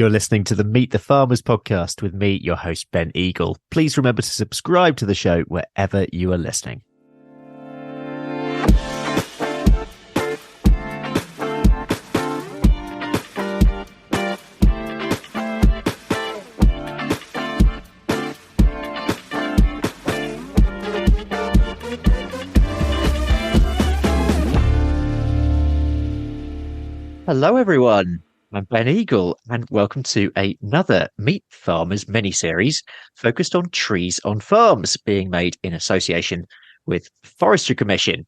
You're listening to the Meet the Farmers podcast with me, your host, Ben Eagle. Please remember to subscribe to the show wherever you are listening. Hello, everyone. I'm Ben Eagle, and welcome to another Meet Farmers mini-series focused on trees on farms being made in association with Forestry Commission.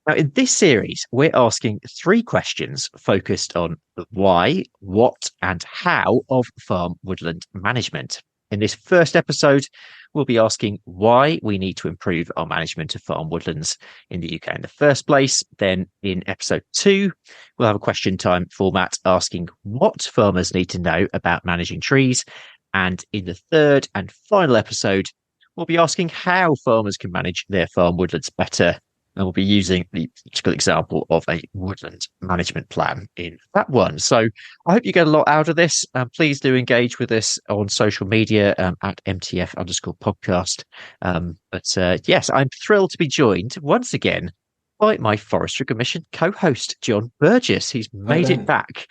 Now, in this series, we're asking three questions focused on the why, what, and how of farm woodland management. In this first episode, we'll be asking why we need to improve our management of farm woodlands in the UK in the first place. Then in episode 2, we'll have a question time format asking what farmers need to know about managing trees. And in the third and final episode, we'll be asking how farmers can manage their farm woodlands better. And we'll be using the practical example of a woodland management plan in that one. So I hope you get a lot out of this. Please do engage with us on social media at MTF_podcast. Yes, I'm thrilled to be joined once again by my Forestry Commission co-host, Jon Burgess. He's made it back.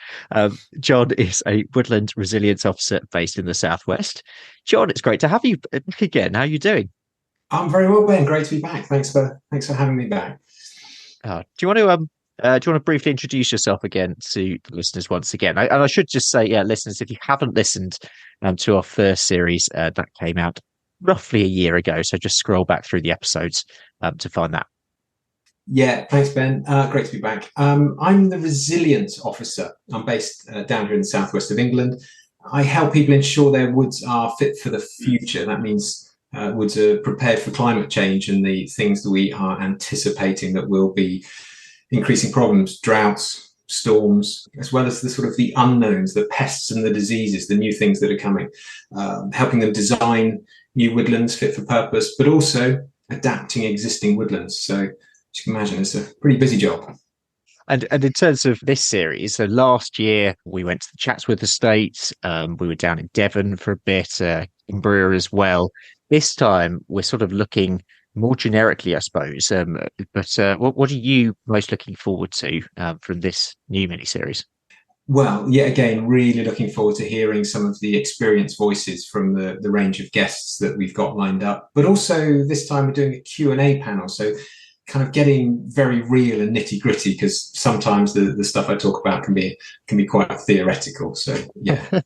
Jon is a Woodland Resilience Officer based in the Southwest. Jon, it's great to have you back again. How are you doing? I'm very well, Ben. Great to be back. Thanks for having me back. Do you want to briefly introduce yourself again to the listeners once again? I should just say, listeners, if you haven't listened to our first series that came out roughly a year ago, so just scroll back through the episodes to find that. Yeah, thanks, Ben. Great to be back. I'm the Resilience Officer. I'm based down here in the southwest of England. I help people ensure their woods are fit for the future. That means woods are prepared for climate change and the things that we are anticipating that will be increasing problems, droughts, storms, as well as the sort of the unknowns, the pests and the diseases, the new things that are coming, helping them design new woodlands fit for purpose, but also adapting existing woodlands. So as you can imagine, it's a pretty busy job. And in terms of this series, so last year we went to the Chatsworth Estate, we were down in Devon for a bit, Cumbria as well. This time we're sort of looking more generically, I suppose. What are you most looking forward to from this new mini-series? Well, yet again, really looking forward to hearing some of the experienced voices from the range of guests that we've got lined up. But also this time we're doing a Q&A panel. So kind of getting very real and nitty gritty, because sometimes the stuff I talk about can be quite theoretical. So yeah,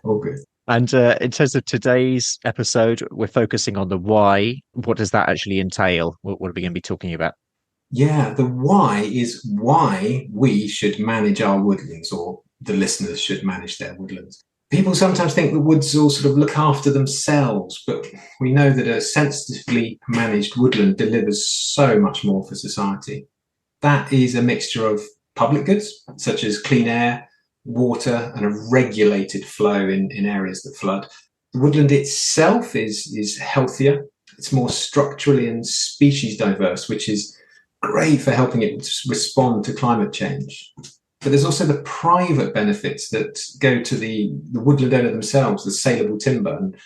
all good. And in terms of today's episode, we're focusing on the why. What does that actually entail? What are we going to be talking about? Yeah, the why is why we should manage our woodlands, or the listeners should manage their woodlands. People sometimes think the woods all sort of look after themselves, but we know that a sensitively managed woodland delivers so much more for society. That is a mixture of public goods, such as clean air, water, and a regulated flow in areas that flood. The woodland itself is healthier. It's more structurally and species diverse, which is great for helping it respond to climate change. But there's also the private benefits that go to the woodland owner themselves, the saleable timber. And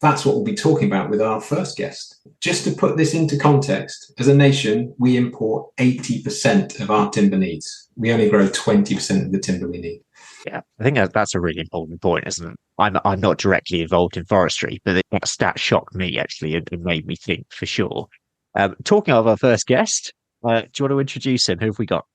that's what we'll be talking about with our first guest. Just to put this into context, as a nation, we import 80% of our timber needs. We only grow 20% of the timber we need. Yeah, I think that's a really important point, isn't it? I'm not directly involved in forestry, but that stat shocked me, actually, and made me think for sure. Talking of our first guest, do you want to introduce him? Who have we got?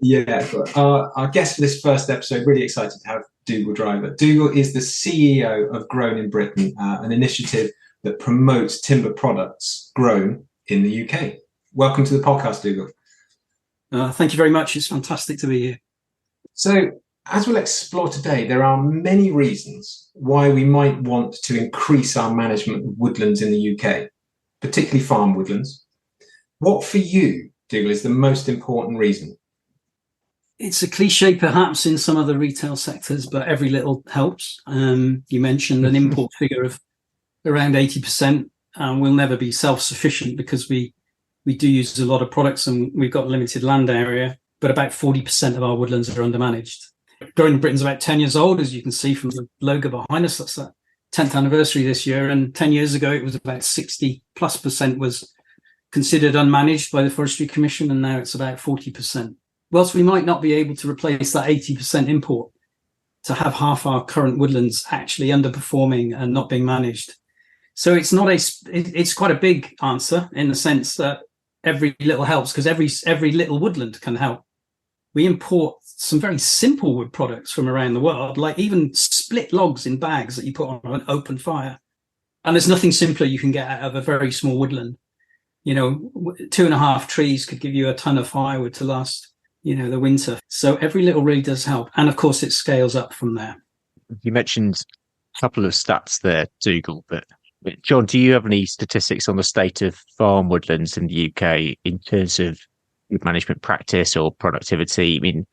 Yeah, our guest for this first episode, really excited to have Dougal Driver. Dougal is the CEO of Grown in Britain, an initiative that promotes timber products grown in the UK. Welcome to the podcast, Dougal. Thank you very much. It's fantastic to be here. So, as we'll explore today, there are many reasons why we might want to increase our management of woodlands in the UK, particularly farm woodlands. What for you, Dougal, is the most important reason? It's a cliche perhaps in some of the retail sectors, but every little helps. You mentioned an import figure of around 80%. We'll never be self-sufficient because we do use a lot of products and we've got limited land area, but about 40% of our woodlands are undermanaged. Growing Britain's about 10 years old, as you can see from the logo behind us. That's that 10th anniversary this year. And 10 years ago, it was about 60+% was considered unmanaged by the Forestry Commission, and now it's about 40%. Whilst we might not be able to replace that 80% import, to have half our current woodlands actually underperforming and not being managed. So it's quite a big answer in the sense that every little helps, because every little woodland can help. We import some very simple wood products from around the world, like even split logs in bags that you put on an open fire. And there's nothing simpler you can get out of a very small woodland. 2.5 trees could give you a ton of firewood to last, the winter. So every little really does help. And of course, it scales up from there. You mentioned a couple of stats there, Dougal, but Jon, do you have any statistics on the state of farm woodlands in the UK in terms of wood management practice or productivity? I mean,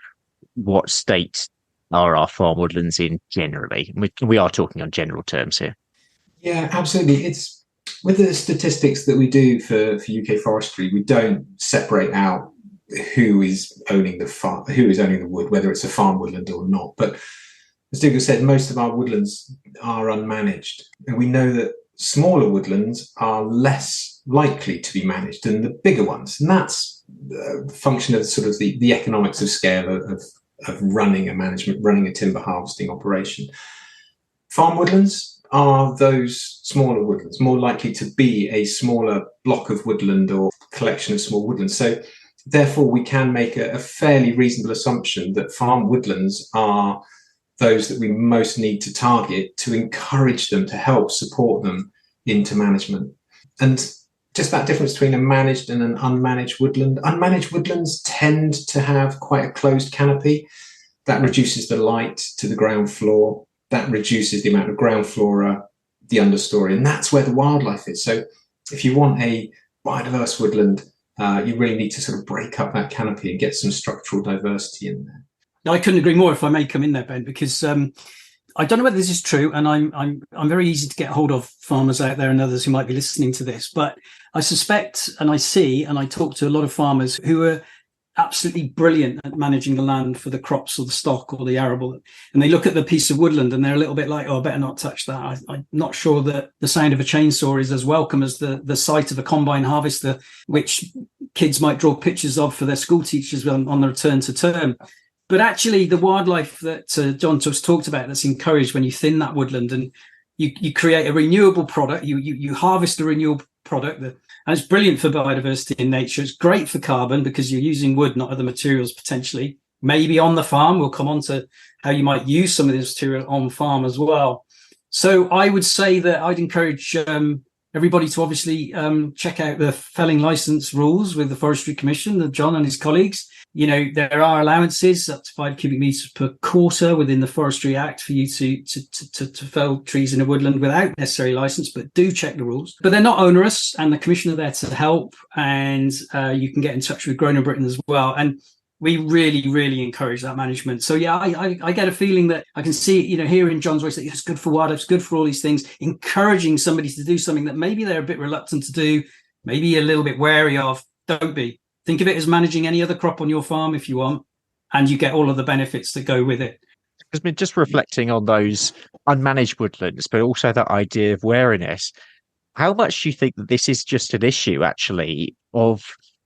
what state are our farm woodlands in generally? We are talking on general terms here. Yeah, absolutely. It's with the statistics that we do for UK forestry, we don't separate out who is owning the wood, whether it's a farm woodland or not. But as Dougal said, most of our woodlands are unmanaged, and we know that smaller woodlands are less likely to be managed than the bigger ones, and that's a function of sort of the economics of scale of running a timber harvesting operation. Farm woodlands are those smaller woodlands, more likely to be a smaller block of woodland or collection of small woodlands. So therefore, we can make a fairly reasonable assumption that farm woodlands are those that we most need to target to encourage them, to help support them into management. And just that difference between a managed and an unmanaged woodland. Unmanaged woodlands tend to have quite a closed canopy. That reduces the light to the ground floor. That reduces the amount of ground flora, the understory, and that's where the wildlife is. So if you want a biodiverse woodland, you really need to sort of break up that canopy and get some structural diversity in there. No, I couldn't agree more, if I may come in there, Ben, because I don't know whether this is true, and I'm very easy to get hold of farmers out there and others who might be listening to this, but I suspect, and I see, and I talk to a lot of farmers who are absolutely brilliant at managing the land for the crops or the stock or the arable, and they look at the piece of woodland and they're a little bit like, oh, I better not touch that. I'm not sure that the sound of a chainsaw is as welcome as the sight of a combine harvester, which kids might draw pictures of for their school teachers on the return to term. But actually, the wildlife that Jon just talked about, that's encouraged when you thin that woodland and you create a renewable product, you harvest a renewable product, and it's brilliant for biodiversity in nature. It's great for carbon because you're using wood, not other materials potentially. Maybe on the farm, we'll come on to how you might use some of this material on farm as well. So I would say that I'd encourage everybody to obviously check out the felling license rules with the Forestry Commission, Jon and his colleagues. There are allowances up to 5 cubic meters per quarter within the Forestry Act for you to fell trees in a woodland without necessary license, but do check the rules. But they're not onerous, and the Commission are there to help, and you can get in touch with Growing Britain as well. And we really, really encourage that management. So yeah, I get a feeling that I can see, here in Jon's voice, that it's good for wildlife, it's good for all these things, encouraging somebody to do something that maybe they're a bit reluctant to do, maybe a little bit wary of. Don't be. Think of it as managing any other crop on your farm if you want, and you get all of the benefits that go with it. Because just reflecting on those unmanaged woodlands, but also that idea of wariness, how much do you think that this is just an issue, actually, of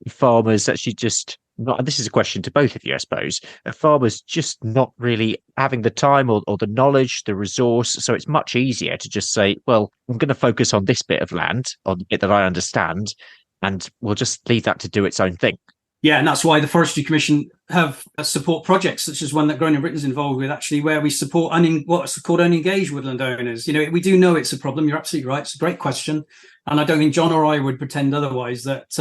farmers actually just not, and this is a question to both of you, I suppose, farmers just not really having the time or the knowledge, the resource, so it's much easier to just say, well, I'm going to focus on this bit of land, on the bit that I understand, and we'll just leave that to do its own thing. Yeah, and that's why the Forestry Commission have support projects, such as one that Growing Britain's involved with, actually, where we support what's called unengaged woodland owners. We do know it's a problem. You're absolutely right. It's a great question. And I don't think Jon or I would pretend otherwise, that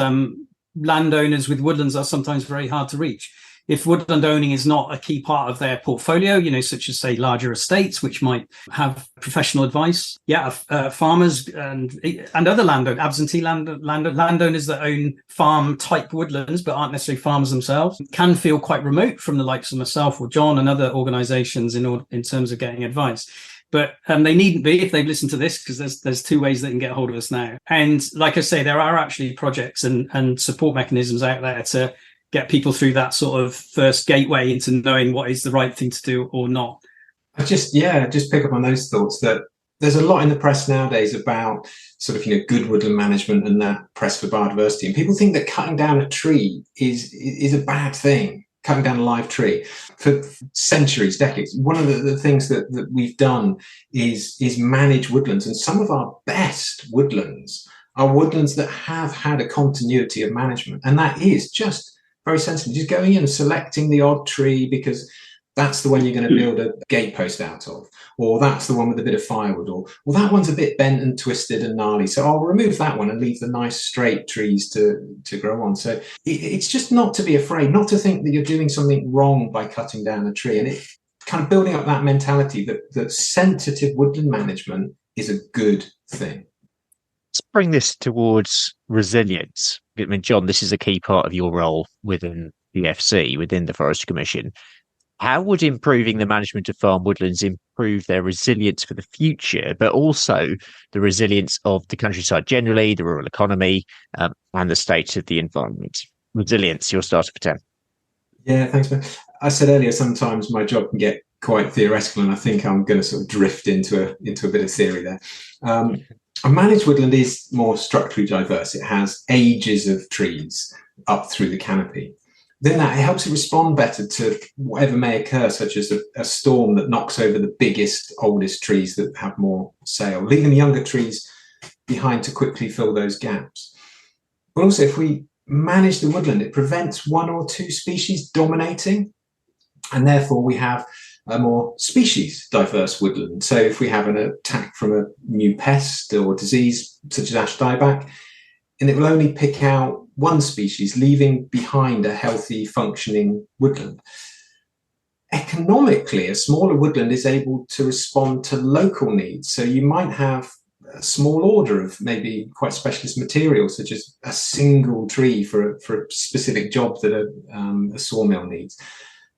landowners with woodlands are sometimes very hard to reach. If woodland owning is not a key part of their portfolio, such as, say, larger estates, which might have professional advice. Yeah, farmers and other landowners, absentee landowners that own farm-type woodlands but aren't necessarily farmers themselves, can feel quite remote from the likes of myself or Jon and other organisations in terms of getting advice. But they needn't be if they've listened to this, because there's two ways they can get hold of us now. And like I say, there are actually projects and support mechanisms out there to get people through that sort of first gateway into knowing what is the right thing to do or not? I just pick up on those thoughts that there's a lot in the press nowadays about sort of, good woodland management and that press for biodiversity. And people think that cutting down a tree is a bad thing, cutting down a live tree. For centuries, decades, one of the things that we've done is manage woodlands. And some of our best woodlands are woodlands that have had a continuity of management. And that is just very sensible, just going in and selecting the odd tree because that's the one you're going to build a gatepost out of, or that's the one with a bit of firewood, or that one's a bit bent and twisted and gnarly, so I'll remove that one and leave the nice straight trees to grow on. So it's just not to be afraid, not to think that you're doing something wrong by cutting down a tree, and it kind of building up that mentality that sensitive woodland management is a good thing. Let's bring this towards resilience. I mean, Jon, this is a key part of your role within the FC, within the Forestry Commission. How would improving the management of farm woodlands improve their resilience for the future, but also the resilience of the countryside generally, the rural economy, and the state of the environment? Resilience, your starter for 10. Yeah, thanks, man. I said earlier, sometimes my job can get quite theoretical, and I think I'm going to sort of drift into a bit of theory there. A managed woodland is more structurally diverse. It has ages of trees up through the canopy. Then it helps it respond better to whatever may occur, such as a storm that knocks over the biggest, oldest trees that have more sail, leaving the younger trees behind to quickly fill those gaps. But also, if we manage the woodland, it prevents one or two species dominating, and therefore we have a more species diverse woodland. So if we have an attack from a new pest or disease, such as ash dieback, and it will only pick out one species, leaving behind a healthy, functioning woodland. Economically, a smaller woodland is able to respond to local needs. So you might have a small order of maybe quite specialist materials, such as a single tree for a specific job that a sawmill needs.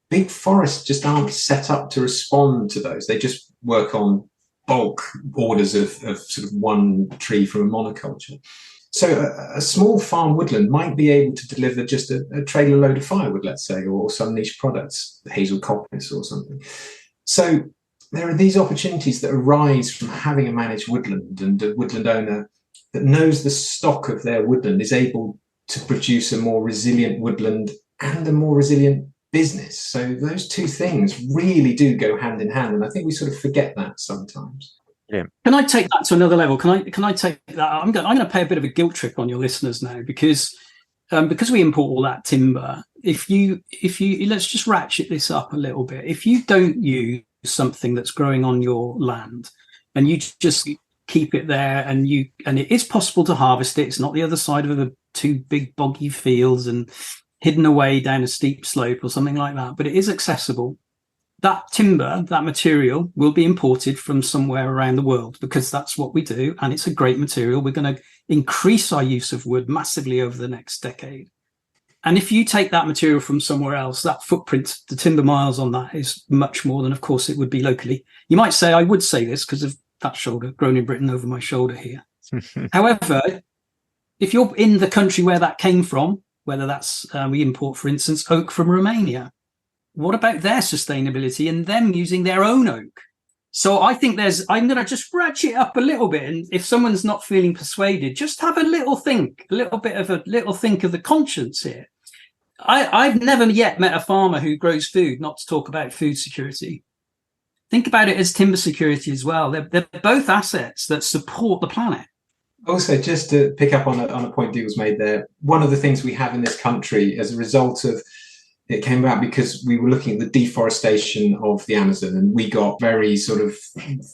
Big forests just aren't set up to respond to those. They just work on bulk orders of sort of one tree from a monoculture. So a small farm woodland might be able to deliver just a trailer load of firewood, let's say, or some niche products, hazel coppice or something. So there are these opportunities that arise from having a managed woodland, and a woodland owner that knows the stock of their woodland is able to produce a more resilient woodland and a more resilient business. So those two things really do go hand in hand, and I think we sort of forget that sometimes. Yeah. Can I take that to another level? Can I take that? I'm going to play a bit of a guilt trip on your listeners now, because we import all that timber. If you let's just ratchet this up a little bit. If you don't use something that's growing on your land, and you just keep it there, and it is possible to harvest it. It's not the other side of the two big boggy fields and hidden away down a steep slope or something like that, but it is accessible. That timber, that material, will be imported from somewhere around the world, because that's what we do, and it's a great material. We're going to increase our use of wood massively over the next decade. And if you take that material from somewhere else, that footprint, the timber miles on that, is much more than, of course, it would be locally. You might say, I would say this because of that shoulder, grown in Britain over my shoulder here. However, if you're in the country where that came from, whether that's, we import, for instance, oak from Romania, what about their sustainability and them using their own oak? So I think I'm going to just ratchet up a little bit. And if someone's not feeling persuaded, just have a little think of the conscience here. I've never yet met a farmer who grows food, not to talk about food security. Think about it as timber security as well. They're both assets that support the planet. Also, just to pick up on a point Dougal's made there, one of the things we have in this country as a result of it came about because we were looking at the deforestation of the Amazon, and we got very sort of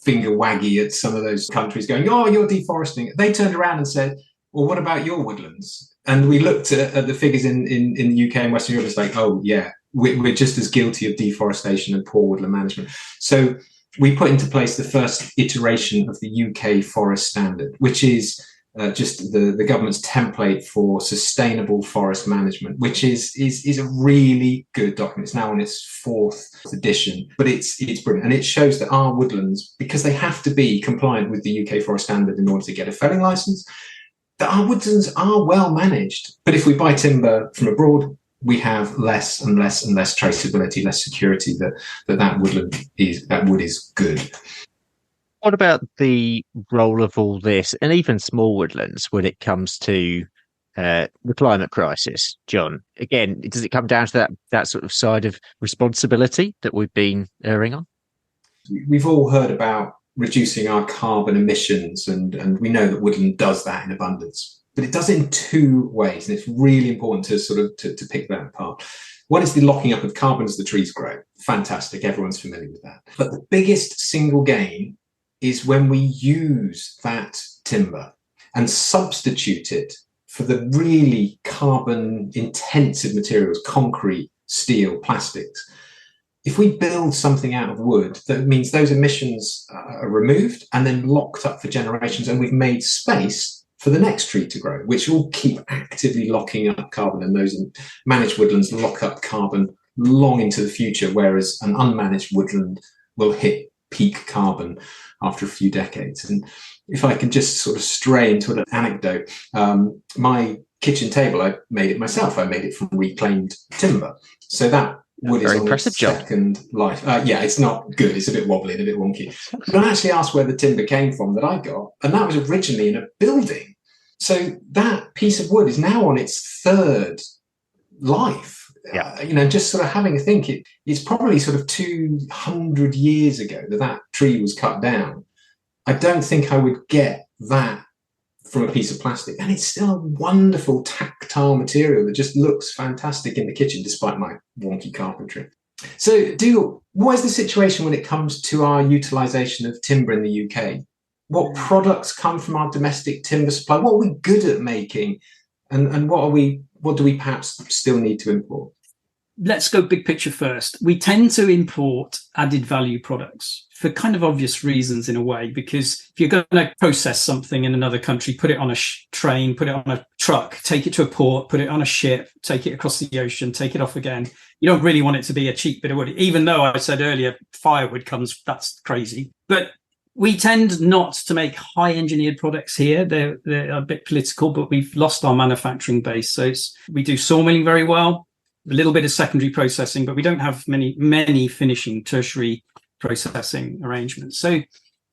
finger waggy at some of those countries going, oh, you're deforesting. They turned around and said, well, what about your woodlands? And we looked at the figures in the UK and Western Europe. It's like, oh, yeah, we're just as guilty of deforestation and poor woodland management. So we put into place the first iteration of the UK Forest Standard, which is just the government's template for sustainable forest management, which is a really good document. It's now on its 4th edition, but it's brilliant. And it shows that our woodlands, because they have to be compliant with the UK Forest Standard in order to get a felling license, that our woodlands are well managed. But if we buy timber from abroad, we have less and less and less traceability, less security that wood is good. What about the role of all this, and even small woodlands, when it comes to the climate crisis, Jon? Again, does it come down to that sort of side of responsibility that we've been erring on? We've all heard about reducing our carbon emissions, and we know that woodland does that in abundance. But it does it in two ways, and it's really important to sort of to pick that apart. One is the locking up of carbon as the trees grow. Fantastic, everyone's familiar with that. But the biggest single gain is when we use that timber and substitute it for the really carbon intensive materials, concrete, steel, plastics. If we build something out of wood, that means those emissions are removed and then locked up for generations, and we've made space for the next tree to grow, which will keep actively locking up carbon, and those managed woodlands lock up carbon long into the future, whereas an unmanaged woodland will hit peak carbon after a few decades. And if I can just sort of stray into an anecdote, my kitchen table, I made it myself. I made it from reclaimed timber. So that wood is on its second life. Yeah, it's not good. It's a bit wobbly and a bit wonky. But I actually asked where the timber came from that I got, and that was originally in a building. So that piece of wood is now on its third life. Yeah. Just sort of having a think, it's probably sort of 200 years ago that tree was cut down. I don't think I would get that from a piece of plastic. And it's still a wonderful tactile material that just looks fantastic in the kitchen, despite my wonky carpentry. So, Dougal, what is the situation when it comes to our utilisation of timber in the UK? What products come from our domestic timber supply? What are we good at making? And what do we perhaps still need to import? Let's go big picture first. We tend to import added value products for kind of obvious reasons in a way, because if you're going to process something in another country, put it on a train, put it on a truck, take it to a port, put it on a ship, take it across the ocean, take it off again. You don't really want it to be a cheap bit of wood, even though I said earlier, firewood comes, that's crazy. But we tend not to make high engineered products here. They're a bit political, but we've lost our manufacturing base. So we do sawmilling very well, a little bit of secondary processing, but we don't have many finishing tertiary processing arrangements. So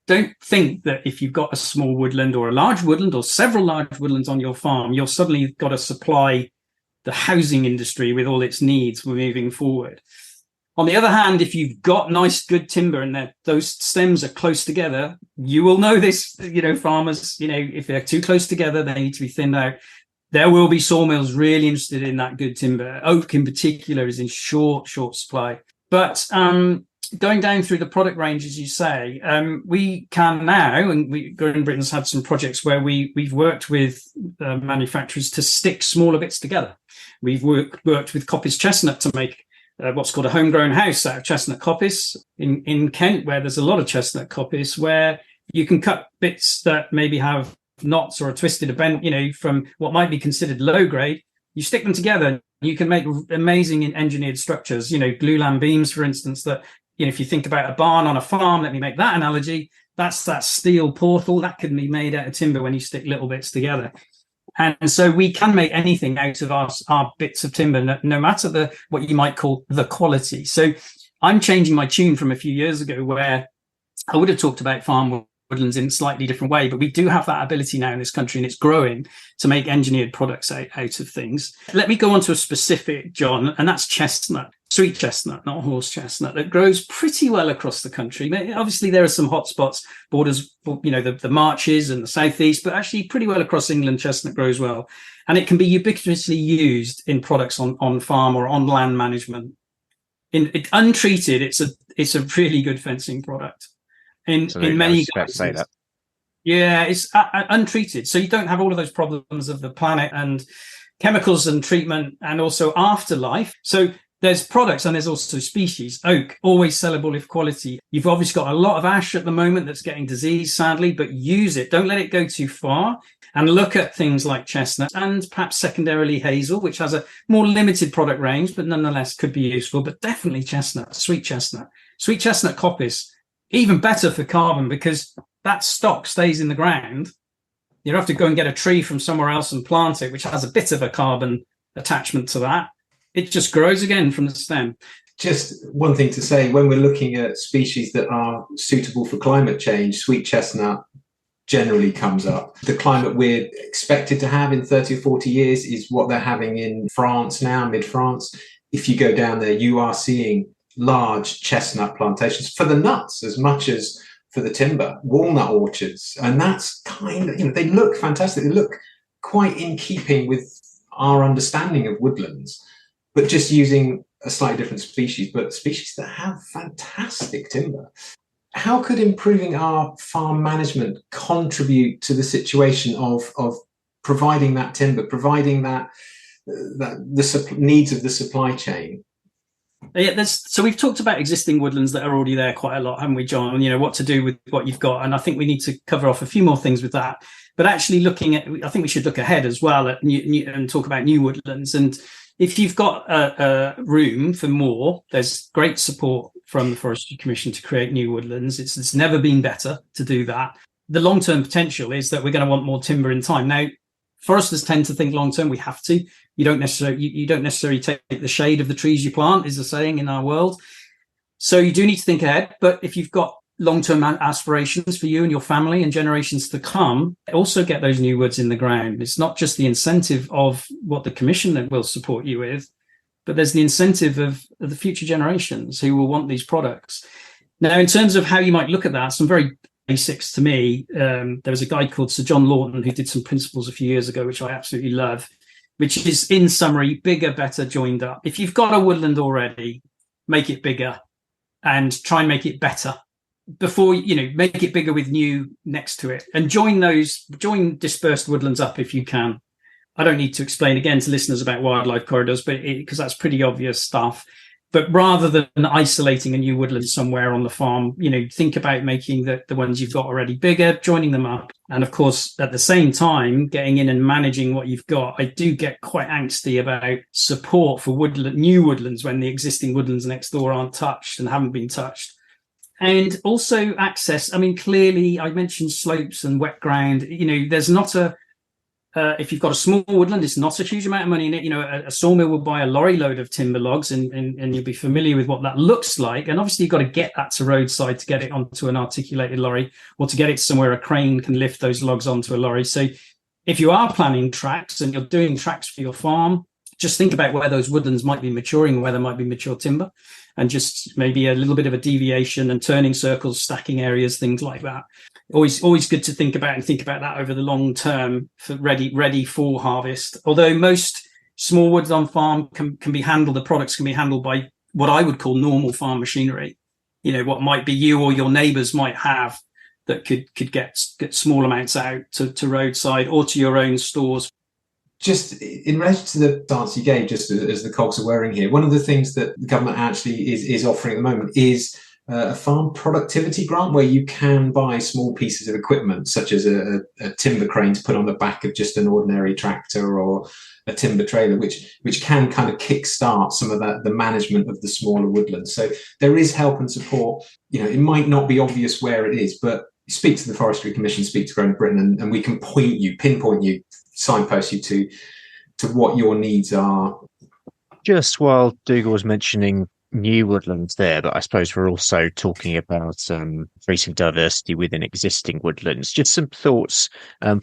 don't think that if you've got a small woodland or a large woodland or several large woodlands on your farm, you're suddenly got to supply the housing industry with all its needs moving forward. On the other hand, if you've got nice, good timber and those stems are close together, you will know this, farmers, if they're too close together, they need to be thinned out. There will be sawmills really interested in that good timber. Oak in particular is in short supply. But going down through the product range, as you say, we can now, and Growing Britain's had some projects where we've worked with manufacturers to stick smaller bits together. We've worked with coppice chestnut to make what's called a homegrown house out of chestnut coppice in Kent, where there's a lot of chestnut coppice, where you can cut bits that maybe have knots or a twisted a bent, from what might be considered low grade. You stick them together, you can make amazing engineered structures, glulam beams, for instance, that, if you think about a barn on a farm, let me make that analogy, that's that steel portal that can be made out of timber when you stick little bits together. And so we can make anything out of our bits of timber, no matter what you might call the quality. So I'm changing my tune from a few years ago, where I would have talked about farm woodlands in a slightly different way, but we do have that ability now in this country, and it's growing, to make engineered products out of things. Let me go on to a specific, Jon, and that's chestnut. Sweet chestnut, not horse chestnut, that grows pretty well across the country. Obviously, there are some hot spots, borders, the Marches and the southeast, but actually pretty well across England, chestnut grows well. And it can be ubiquitously used in products on farm or on land management. Untreated, it's a really good fencing product. In many guises. Yeah, it's untreated. So you don't have all of those problems of the planet and chemicals and treatment, and also afterlife. So there's products and there's also species. Oak, always sellable if quality. You've obviously got a lot of ash at the moment that's getting disease, sadly, but use it. Don't let it go too far. And look at things like chestnut and perhaps secondarily hazel, which has a more limited product range, but nonetheless could be useful. But definitely chestnut, sweet chestnut coppice, even better for carbon, because that stock stays in the ground. You don't have to go and get a tree from somewhere else and plant it, which has a bit of a carbon attachment to that. it just grows again from the stem. Just one thing to say, when we're looking at species that are suitable for climate change, sweet chestnut generally comes up. The climate we're expected to have in 30 or 40 years is what they're having in France now, mid-France. If you go down there, you are seeing large chestnut plantations for the nuts as much as for the timber, walnut orchards. And that's kind of, they look fantastic. They look quite in keeping with our understanding of woodlands, but just using a slightly different species, but species that have fantastic timber. How could improving our farm management contribute to the situation of providing that timber, providing that the needs of the supply chain? Yeah, so we've talked about existing woodlands that are already there quite a lot, haven't we, John? And what to do with what you've got. And I think we need to cover off a few more things with that. But actually I think we should look ahead as well at and talk about new woodlands. And if you've got room for more, there's great support from the Forestry Commission to create new woodlands. It's never been better to do that. The long-term potential is that we're going to want more timber in time. Now, foresters tend to think long-term. We have to. You don't necessarily take the shade of the trees you plant, is the saying in our world. So you do need to think ahead. But if you've got long-term aspirations for you and your family and generations to come, also get those new woods in the ground. It's not just the incentive of what the Commission that will support you with, but there's the incentive of the future generations who will want these products. Now, in terms of how you might look at that, some very basics to me. There was a guy called Sir John Lawton who did some principles a few years ago, which I absolutely love, which is, in summary, bigger, better, joined up. If you've got a woodland already, make it bigger and try and make it better. Before, make it bigger with new next to it, and join dispersed woodlands up if you can. I don't need to explain again to listeners about wildlife corridors, but because that's pretty obvious stuff. But rather than isolating a new woodland somewhere on the farm, think about making the ones you've got already bigger, joining them up. And of course, at the same time, getting in and managing what you've got. I do get quite angsty about support for new woodlands when the existing woodlands next door aren't touched and haven't been touched. And also access. I mean, clearly, I mentioned slopes and wet ground. There's not if you've got a small woodland, it's not a huge amount of money in it. A sawmill will buy a lorry load of timber logs, and you'll be familiar with what that looks like. And obviously, you've got to get that to roadside to get it onto an articulated lorry, or to get it somewhere a crane can lift those logs onto a lorry. So if you are planning tracks and you're doing tracks for your farm, just think about where those woodlands might be maturing, where there might be mature timber, and just maybe a little bit of a deviation and turning circles, stacking areas, things like that. Always good to think about that over the long term for ready for harvest. Although most small woods on farm can be handled, the products can be handled by what I would call normal farm machinery. What might be you or your neighbours might have that could get small amounts out to roadside or to your own stores. Just in relation to the answer you gave, just as the cogs are whirring here, one of the things that the government actually is offering at the moment is a farm productivity grant where you can buy small pieces of equipment, such as a timber crane to put on the back of just an ordinary tractor, or a timber trailer, which can kind of kickstart some of the management of the smaller woodlands. So there is help and support. It might not be obvious where it is, but speak to the Forestry Commission, speak to Growing Britain, and we can pinpoint you, signpost you to what your needs are. Just while Dougal was mentioning new woodlands there, but I suppose we're also talking about increasing diversity within existing woodlands. Just some thoughts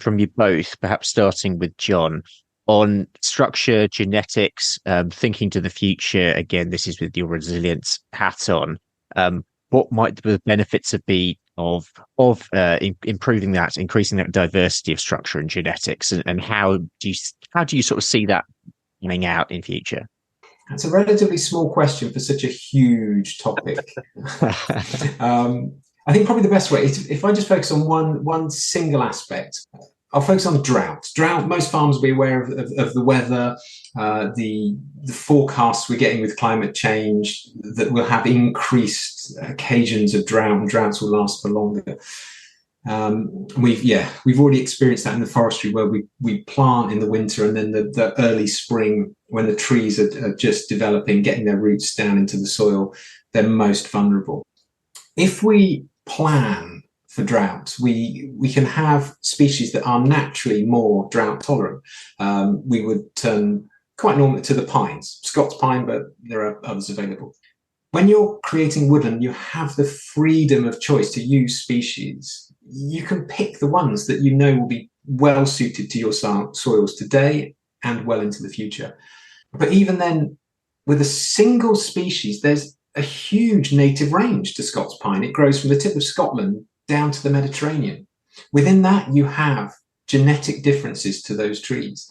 from you both, perhaps starting with Jon, on structure, genetics, thinking to the future. Again, this is with your resilience hat on. What might the benefits be of improving that, increasing that diversity of structure and genetics, and how do you sort of see that coming out in future? That's a relatively small question for such a huge topic. I think probably the best way is if I just focus on one single aspect. I'll focus on drought. Most farmers will be aware of the weather, the forecasts we're getting with climate change, that will have increased occasions of drought, and droughts will last for longer. We've already experienced that in the forestry, where we plant in the winter, and then the early spring, when the trees are just developing, getting their roots down into the soil, they're most vulnerable. If we plan for drought, we can have species that are naturally more drought tolerant. We would turn quite normal to the pines, Scots pine, but there are others available. When you're creating woodland, you have the freedom of choice to use species. You can pick the ones that you know will be well suited to your soils today and well into the future. But even then, with a single species, there's a huge native range to Scots pine. It grows from the tip of Scotland down to the Mediterranean. Within that, you have genetic differences to those trees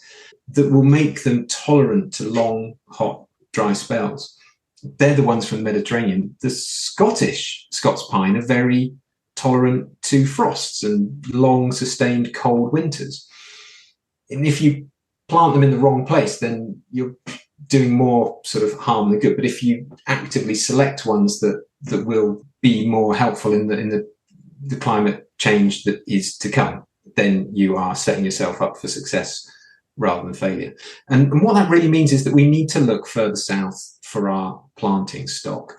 that will make them tolerant to long, hot, dry spells. They're the ones from the Mediterranean. The Scottish Scots pine are very tolerant to frosts and long, sustained cold winters. And if you plant them in the wrong place, then you're doing more sort of harm than good. But if you actively select ones that will be more helpful in the climate change that is to come, then you are setting yourself up for success rather than failure. And what that really means is that we need to look further south for our planting stock.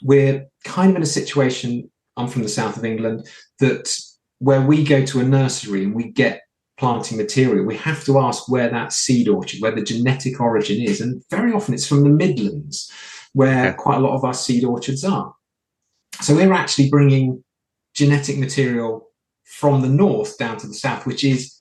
We're kind of in a situation, I'm from the south of England, that where we go to a nursery and we get planting material, we have to ask where that seed orchard, where the genetic origin is. And very often it's from the Midlands, where quite a lot of our seed orchards are. So we're actually bringing genetic material from the north down to the south, which is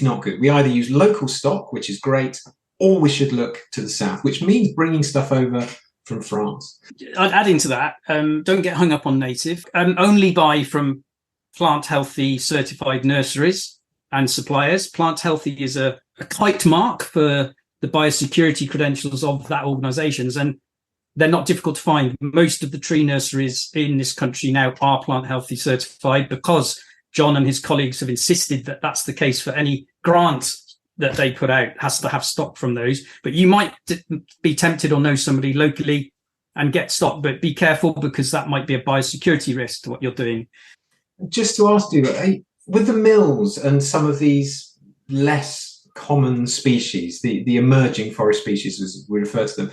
not good. We either use local stock, which is great, or we should look to the south, which means bringing stuff over from France. Adding to that, don't get hung up on native. Only buy from Plant Healthy certified nurseries and suppliers. Plant Healthy is a kite mark for the biosecurity credentials of that organisations, and they're not difficult to find. Most of the tree nurseries in this country now are Plant Healthy certified because Jon and his colleagues have insisted that that's the case for any grant that they put out has to have stock from those. But you might be tempted or know somebody locally and get stock, but be careful because that might be a biosecurity risk to what you're doing. Just to ask you, with the mills and some of these less common species, the emerging forest species as we refer to them,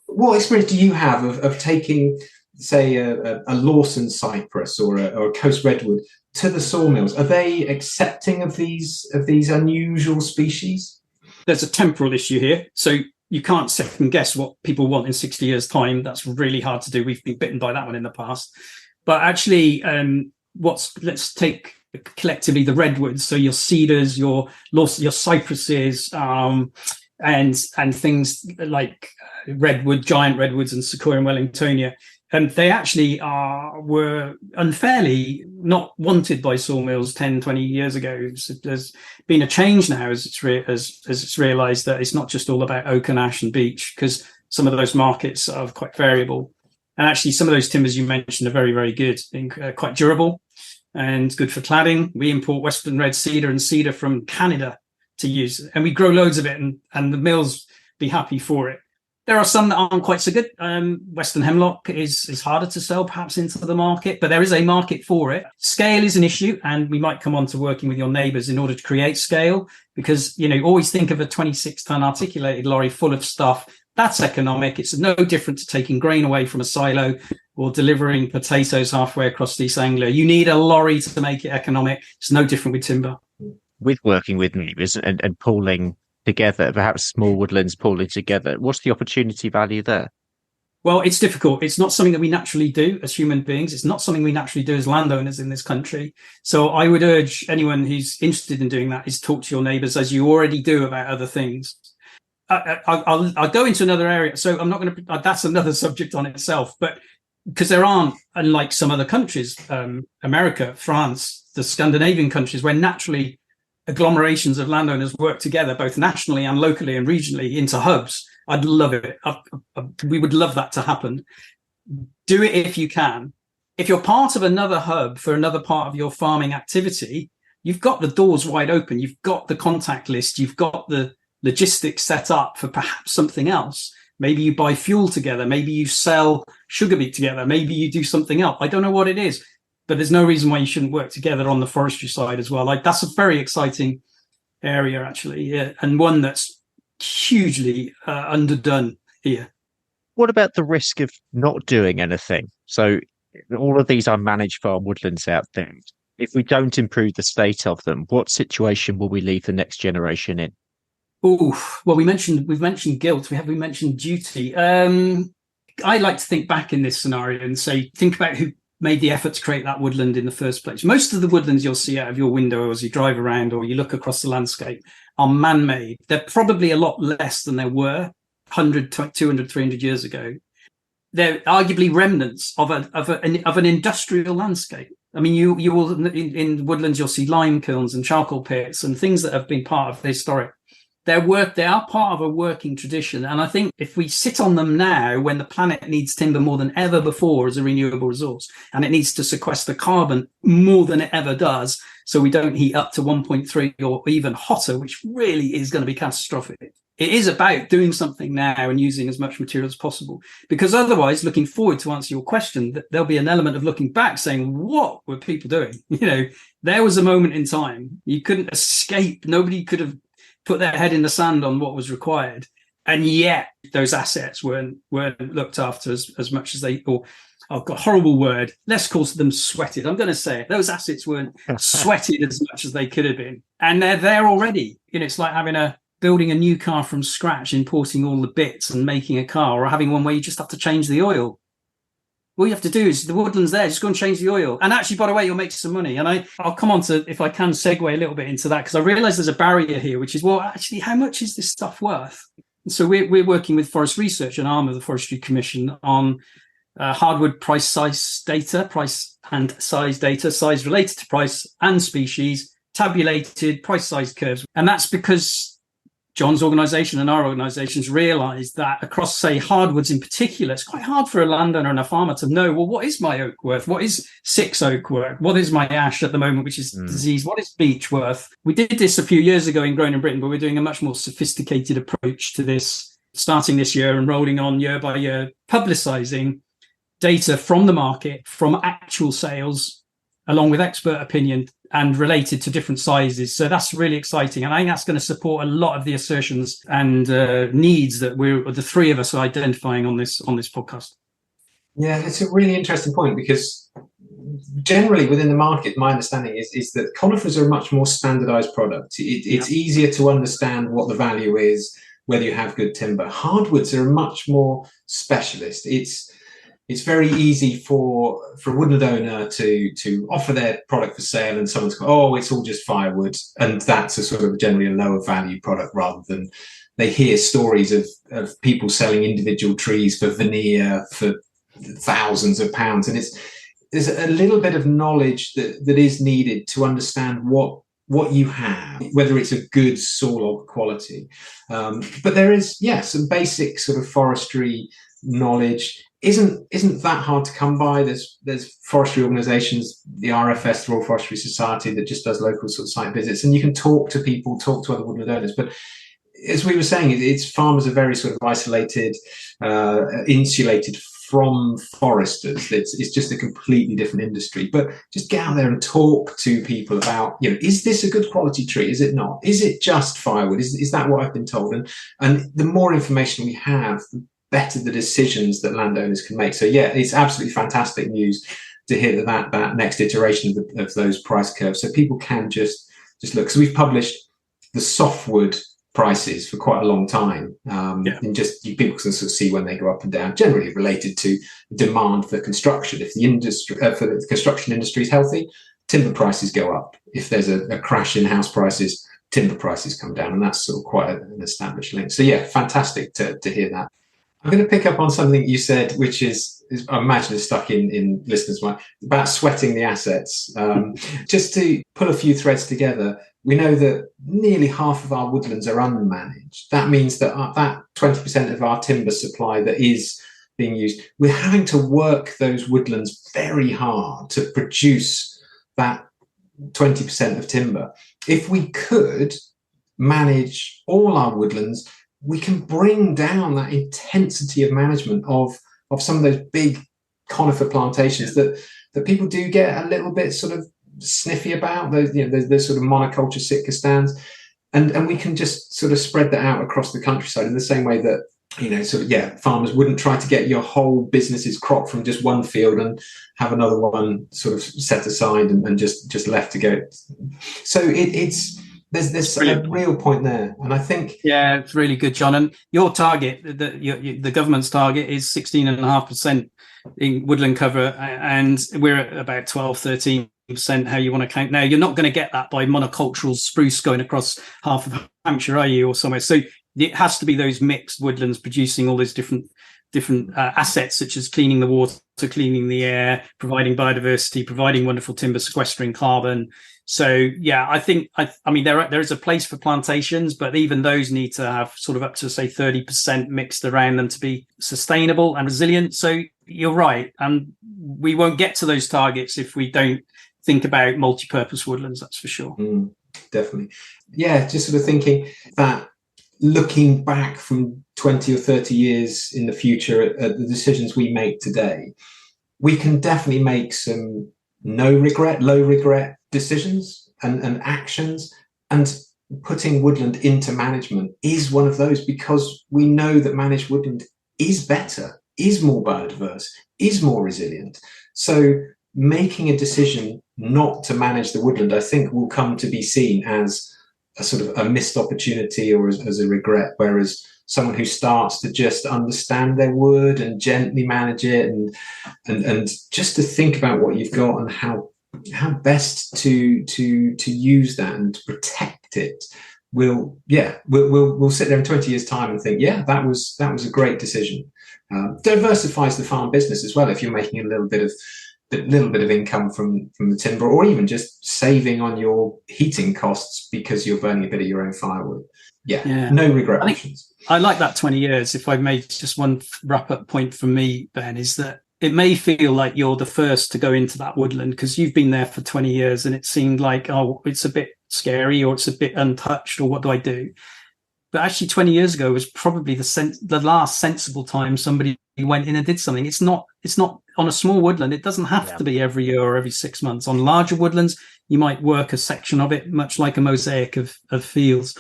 what experience do you have of taking, say, a Lawson cypress or a coast redwood to the sawmills? Are they accepting of these unusual species? There's a temporal issue here. So you can't second guess what people want in 60 years' time. That's really hard to do. We've been bitten by that one in the past. But actually, let's take collectively the redwoods. So your cedars, your cypresses, and things like redwood, giant redwoods and Sequoia and Wellingtonia. And they actually were unfairly not wanted by sawmills 10, 20 years ago. So there's been a change now as it's realised that it's not just all about oak and ash and beech, because some of those markets are quite variable. And actually, some of those timbers you mentioned are very, very good, quite durable and good for cladding. We import Western red cedar and cedar from Canada to use, and we grow loads of it, and the mills be happy for it. There are some that aren't quite so good. Western hemlock is harder to sell perhaps into the market, but there is a market for it. Scale is an issue, and we might come on to working with your neighbours in order to create scale, because, always think of a 26-ton articulated lorry full of stuff. That's economic. It's no different to taking grain away from a silo or delivering potatoes halfway across East Anglia. You need a lorry to make it economic. It's no different with timber. With working with neighbours and pooling together, perhaps small woodlands pooling together, what's the opportunity value there? Well, it's difficult. It's not something that we naturally do as human beings. It's not something we naturally do as landowners in this country. So I would urge anyone who's interested in doing that is talk to your neighbours as you already do about other things. I'll go into another area. So I'm not going to, that's another subject on itself, but because there aren't, unlike some other countries, America, France, the Scandinavian countries, where naturally agglomerations of landowners work together, both nationally and locally and regionally, into hubs. I'd love it. We would love that to happen. Do it if you can. If you're part of another hub for another part of your farming activity, you've got the doors wide open. You've got the contact list. You've got the logistics set up for perhaps something else. Maybe you buy fuel together. Maybe you sell sugar beet together. Maybe you do something else. I don't know what it is, but there's no reason why you shouldn't work together on the forestry side as well. That's a very exciting area, actually, and one that's hugely underdone here. What about the risk of not doing anything? So all of these unmanaged farm woodlands out there, if we don't improve the state of them, what situation will we leave the next generation in? Oh, well, we've mentioned guilt. We mentioned duty. I like to think back in this scenario and say, think about who made the effort to create that woodland in the first place. Most of the woodlands you'll see out of your window as you drive around or you look across the landscape are man-made. They're probably a lot less than there were 100, 200, 300 years ago. They're arguably remnants of an industrial landscape. I mean, you will in woodlands you'll see lime kilns and charcoal pits and things that have been part of the historic. They are part of a working tradition. And I think if we sit on them now, when the planet needs timber more than ever before as a renewable resource, and it needs to sequester carbon more than it ever does, so we don't heat up to 1.3 or even hotter, which really is going to be catastrophic. It is about doing something now and using as much material as possible, because otherwise, looking forward to answer your question, there'll be an element of looking back saying, what were people doing? There was a moment in time you couldn't escape. Nobody could have put their head in the sand on what was required. And yet those assets weren't looked after as much as they, or I've got a horrible word. Let's call them sweated. I'm going to say it. Those assets weren't sweated as much as they could have been. And they're there already. It's like building a new car from scratch, importing all the bits and making a car, or having one where you just have to change the oil. All you have to do is the woodland's there, just go and change the oil. And actually, by the way, you'll make some money. And I'll come on to, if I can segue a little bit into that, because I realize there's a barrier here, which is, well, actually, how much is this stuff worth? And so we're working with Forest Research, an arm of the Forestry Commission, on hardwood price and size data, size related to price and species, tabulated price size curves. And that's because Jon's organisation and our organisations realised that across, say, hardwoods in particular, it's quite hard for a landowner and a farmer to know, well, what is my oak worth? What is 6 oak worth? What is my ash at the moment, which is disease? What is beech worth? We did this a few years ago in Grown in Britain, but we're doing a much more sophisticated approach to this, starting this year and rolling on year by year, publicising data from the market, from actual sales, along with expert opinion and related to different sizes. So that's really exciting. And I think that's going to support a lot of the assertions and needs that the three of us are identifying on this podcast. Yeah, it's a really interesting point, because generally within the market, my understanding is that conifers are a much more standardized product. It's easier to understand what the value is, whether you have good timber. Hardwoods are much more specialist. It's very easy for a woodland owner to offer their product for sale, and someone's go, oh, it's all just firewood, and that's a sort of generally a lower value product, rather than they hear stories of people selling individual trees for veneer for thousands of pounds, and there's a little bit of knowledge that is needed to understand what you have, whether it's a good sawlog quality. But there is, some basic sort of forestry knowledge. Isn't that hard to come by. There's forestry organisations, the RFS, the Royal Forestry Society, that just does local sort of site visits, and you can talk to people, talk to other woodland owners. But as we were saying, it's farmers are very sort of isolated, insulated from foresters. It's just a completely different industry. But just get out there and talk to people about, is this a good quality tree? Is it not? Is it just firewood? Is that what I've been told? And the more information we have, the better the decisions that landowners can make. So it's absolutely fantastic news to hear that next iteration of those price curves, so people can just look. So we've published the softwood prices for quite a long time, and just people can sort of see when they go up and down, generally related to demand for construction. If the industry for the construction industry is healthy, timber prices go up. If there's a crash in house prices, timber prices come down, and that's sort of quite an established link. So fantastic to hear that. I'm going to pick up on something you said, which is I imagine is stuck in listeners' mind, about sweating the assets. Just to pull a few threads together, we know that nearly half of our woodlands are unmanaged. That means that that 20% of our timber supply that is being used, we're having to work those woodlands very hard to produce that 20% of timber. If we could manage all our woodlands, we can bring down that intensity of management of some of those big conifer plantations that people do get a little bit sort of sniffy about, those sort of monoculture Sitka stands, and we can just sort of spread that out across the countryside in the same way that farmers wouldn't try to get your whole business's crop from just one field and have another one sort of set aside and just left to go. So there's a real point there, and I think it's really good, John. And your target, the government's target, is 16.5% in woodland cover, and we're at about 12-13%. How you want to count now? You're not going to get that by monocultural spruce going across half of Hampshire, are you, or somewhere? So it has to be those mixed woodlands producing all those different assets, such as cleaning the water, cleaning the air, providing biodiversity, providing wonderful timber, sequestering carbon. So I think I mean there is a place for plantations, but even those need to have sort of up to say 30% mixed around them to be sustainable and resilient. So you're right, and we won't get to those targets if we don't think about multi-purpose woodlands. That's for sure. Definitely, just sort of thinking that looking back from 20 or 30 years in the future at the decisions we make today, we can definitely make some low regret decisions and actions, and putting woodland into management is one of those, because we know that managed woodland is better, is more biodiverse, is more resilient. So making a decision not to manage the woodland, I think, will come to be seen as a sort of a missed opportunity or as a regret, whereas someone who starts to just understand their wood and gently manage it and just to think about what you've got and how best to use that and to protect it, we'll sit there in 20 years time and think, that was a great decision. Diversifies the farm business as well if you're making a little bit of income from the timber, or even just saving on your heating costs because you're burning a bit of your own firewood. No regret options. I like that 20 years. If I made just one wrap up point from me, Ben, is that it may feel like you're the first to go into that woodland because you've been there for 20 years and it seemed like, oh, it's a bit scary or it's a bit untouched, or what do I do? But actually 20 years ago was probably the last sensible time somebody went in and did something. It's not on a small woodland. It doesn't have to be every year or every 6 months. On larger woodlands, you might work a section of it, much like a mosaic of fields.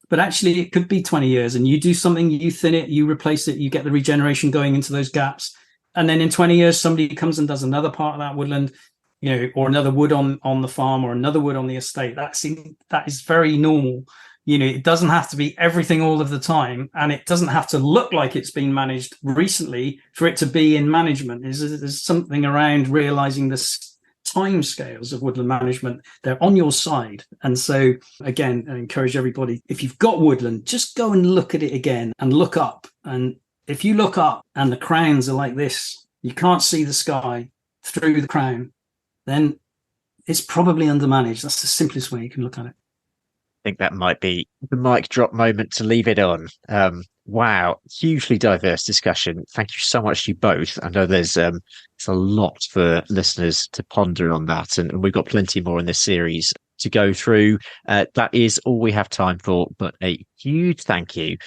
But actually it could be 20 years and you do something, you thin it, you replace it, you get the regeneration going into those gaps. And then in 20 years, somebody comes and does another part of that woodland, or another wood on the farm or another wood on the estate. That is very normal. It doesn't have to be everything all of the time, and it doesn't have to look like it's been managed recently for it to be in management. There's something around realizing the time scales of woodland management. They're on your side. And so, again, I encourage everybody, if you've got woodland, just go and look at it again and look up. And if you look up and the crowns are like this, you can't see the sky through the crown, then it's probably undermanaged. That's the simplest way you can look at it. I think that might be the mic drop moment to leave it on. Wow, hugely diverse discussion. Thank you so much to you both. I know there's a lot for listeners to ponder on that, and we've got plenty more in this series to go through. That is all we have time for, but a huge thank you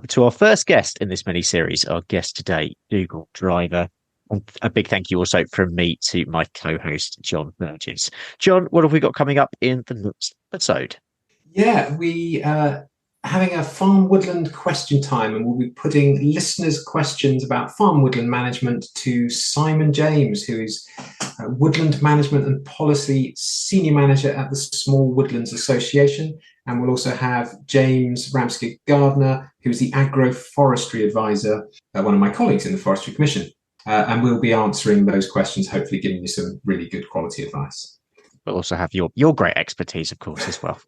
to our first guest in this mini-series, our guest today, Dougal Driver. And a big thank you also from me to my co-host, Jon Burgess. Jon, what have we got coming up in the next episode? We are having a farm woodland question time, and we'll be putting listeners' questions about farm woodland management to Simon James, who is Woodland Management and Policy Senior Manager at the Small Woodlands Association. And we'll also have James Ramsky-Gardner, who is the Agroforestry Advisor, one of my colleagues in the Forestry Commission. And we'll be answering those questions, hopefully giving you some really good quality advice. We'll also have your great expertise, of course, as well.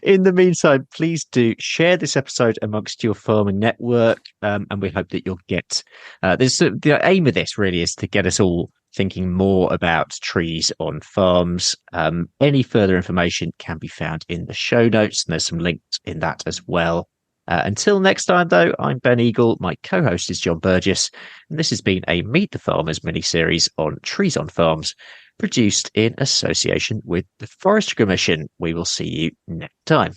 In the meantime, please do share this episode amongst your farming network, and we hope that you'll get the aim of this really is to get us all thinking more about trees on farms. Any further information can be found in the show notes, and there's some links in that as well. Until next time, though, I'm Ben Eagle. My co-host is Jon Burgess, and this has been a Meet the Farmers mini-series on trees on farms, produced in association with the Forestry Commission. We will see you next time.